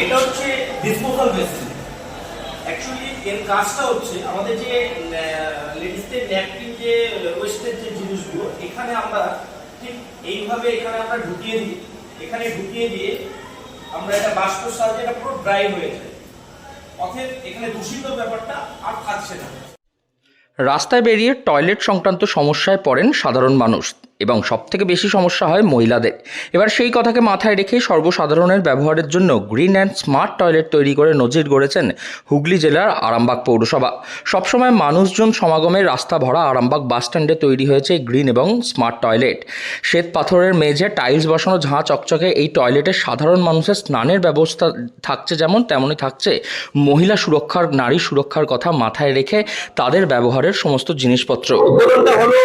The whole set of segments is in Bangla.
এটা হচ্ছে ডিসপোজাল বেসিন। অ্যাকচুয়ালি এর কাজটা হচ্ছে আমাদের যে লেডিসদের ন্যাপকিন যে ওয়েস্টের যে জিনিসগুলো এখানে আমরা ঠিক এইভাবে এখানে আমরা ঢুকিয়ে দিই। এখানে ঢুকিয়ে দিয়ে আমরা এটা বাষ্পর সাহায্যে এটা পুরো ড্রাই হয়ে যায়। অতএব এখানে দূষিত ব্যাপারটা আর থাকছে না। রাস্তায় বেরিয়ে টয়লেট সংক্রান্ত সমস্যায় পড়েন সাধারণ মানুষ এবং সবথেকে বেশি সমস্যা হয় মহিলাদের। এবার সেই কথাকে মাথায় রেখে সর্বসাধারণের ব্যবহারের জন্য গ্রিন অ্যান্ড স্মার্ট টয়লেট তৈরি করে নজির গড়েছেন হুগলি জেলার আরামবাগ পৌরসভা। সবসময় মানুষজন সমাগমের রাস্তা ভরা আরামবাগ বাসস্ট্যান্ডে তৈরি হয়েছে গ্রিন এবং স্মার্ট টয়লেট। শ্বেত পাথরের মেঝে টাইলস বসানো ঝাঁ চকচকে এই টয়লেটে সাধারণ মানুষের স্নানের ব্যবস্থা থাকছে যেমন তেমনই থাকছে মহিলা সুরক্ষার, নারী সুরক্ষার কথা মাথায় রেখে তাদের ব্যবহারের সমস্ত জিনিসপত্র। উদ্বোধনটা হলো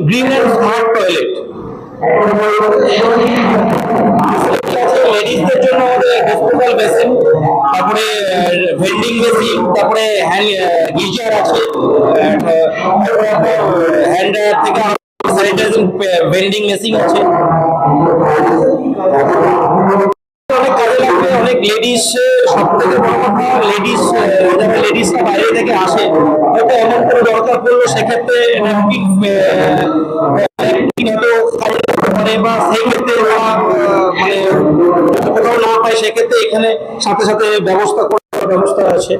গ্রিন অ্যান্ড স্মার্ট টয়লেট। লেডিসদের জন্য ডিসপোজাল বেসিন, তারপরে ভেন্ডিং মেশিন, তারপরে হ্যান্ড গিজার আছে, হ্যান্ড থেকে স্যানিটাইজিং ভেন্ডিং মেশিন আছে। অনেক কাজে লাগবে। অনেক লেডিস, সব থেকে বড় কথা লেডিসরা বাইরে থেকে আসে, হয়তো এমন কোনো দরকার পড়লো সেক্ষেত্রে ন্যাপকিন হয়তো পারে, বা সেই ক্ষেত্রে মানে কোথাও না পায়, সেক্ষেত্রে এখানে সাথে সাথে ব্যবস্থা আছে।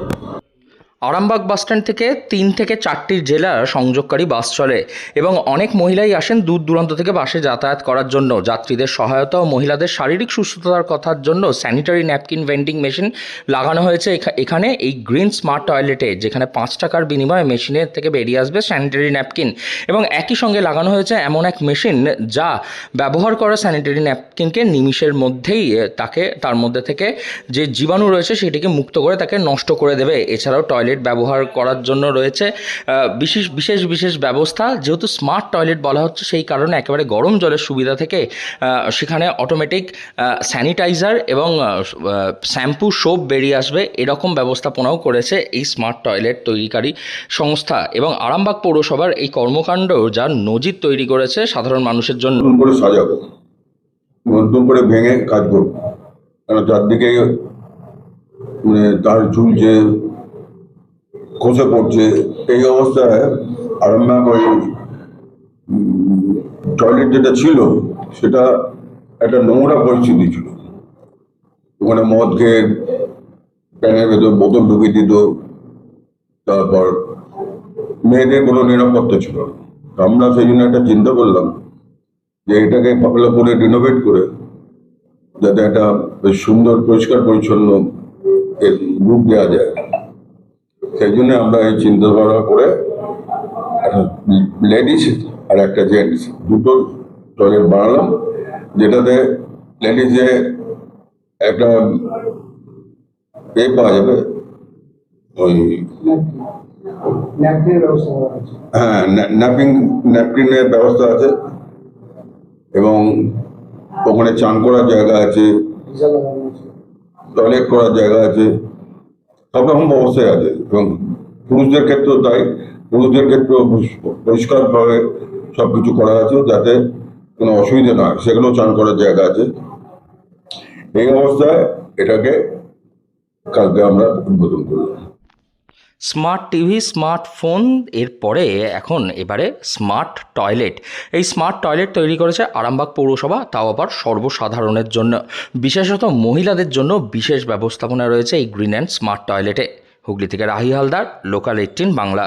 আরামবাগ বাসস্ট্যান্ড থেকে 3 থেকে 4টি জেলার সংযোগকারী বাস চলে এবং অনেক মহিলাই আসেন দূর দূরান্ত থেকে বাসে যাতায়াত করার জন্য। যাত্রীদের সহায়তা ও মহিলাদের শারীরিক সুস্থতার কথার জন্য স্যানিটারি ন্যাপকিন ভেন্ডিং মেশিন লাগানো হয়েছে এখানে এই গ্রিন স্মার্ট টয়লেটে, যেখানে 5 টাকার বিনিময়ে মেশিনের থেকে বেরিয়ে আসবে স্যানিটারি ন্যাপকিন। এবং একই সঙ্গে লাগানো হয়েছে এমন এক মেশিন যা ব্যবহার করা স্যানিটারি ন্যাপকিনকে নিমিষের মধ্যেই তার মধ্যে থেকে যে জীবাণু রয়েছে সেটিকে মুক্ত করে তাকে নষ্ট করে দেবে। এছাড়াও টয়লেট ব্যবহার করার জন্য রয়েছে বিশেষ ব্যবস্থা। যেহেতু স্মার্ট টয়লেট বলা হচ্ছে সেই কারণে একেবারে গরম জলের সুবিধা থেকে সেখানে অটোমেটিক স্যানিটাইজার এবং শ্যাম্পু সোপ বেরিয়ে আসবে, এরকম ব্যবস্থাপনাও করেছে এই স্মার্ট টয়লেট তৈরিকারী সংস্থা। এবং আরামবাগ পৌরসভার এই কর্মকাণ্ড যা নজির তৈরি করেছে সাধারণ মানুষের জন্য। নতুন করে সাজাবো, নতুন করে ভেঙে কাজ করবো, কারণ চারদিকে মানে তার ঝুলছে, খসে পড়ছে। এই অবস্থায় আরামবাগ ওই টয়লেট যেটা ছিল সেটা একটা নোংরা পরিস্থিতি ছিল। ওখানে মদ খেয়ে প্যানের ভেতর বোতল ঢুকিয়ে দিত, তারপর মেয়েদের কোনো নিরাপত্তা ছিল না। আমরা সেই জন্য একটা চিন্তা করলাম যে এটাকে পাতলা করে রিনোভেট করে যাতে একটা বেশ সুন্দর পরিষ্কার পরিচ্ছন্ন রূপ দেওয়া যায়, সেই জন্য আমরা এই চিন্তাধারা করে একটা লেডিস আর একটা জেন্টস দুটো টয়লেট বানালাম, যেটাতে লেডিসে একটা পাওয়া যাবে, ওই হ্যাঁ ন্যাপকিনের ব্যবস্থা আছে, এবং ওখানে চান করার জায়গা আছে, টয়লেট করার জায়গা আছে, সব রকম ব্যবস্থায় আছে। এবং পুরুষদের ক্ষেত্রেও তাই, পুরুষদের ক্ষেত্রেও পরিষ্কারভাবে সবকিছু করা আছে যাতে কোনো অসুবিধা না হয়, সেগুলো চান করার জায়গা আছে। এই অবস্থায় এটাকে কালকে আমরা উদ্বোধন করলাম। স্মার্ট টিভি, স্মার্টফোন, এরপরে এবারে স্মার্ট টয়লেট। এই স্মার্ট টয়লেট তৈরি করেছে আরামবাগ পৌরসভা, তাও আবার সর্বসাধারণের জন্য, বিশেষত মহিলাদের জন্য বিশেষ ব্যবস্থাপনা রয়েছে এই গ্রিন অ্যান্ড স্মার্ট টয়লেটে। হুগলি থেকে রাহি হালদার, লোকাল 18 বাংলা।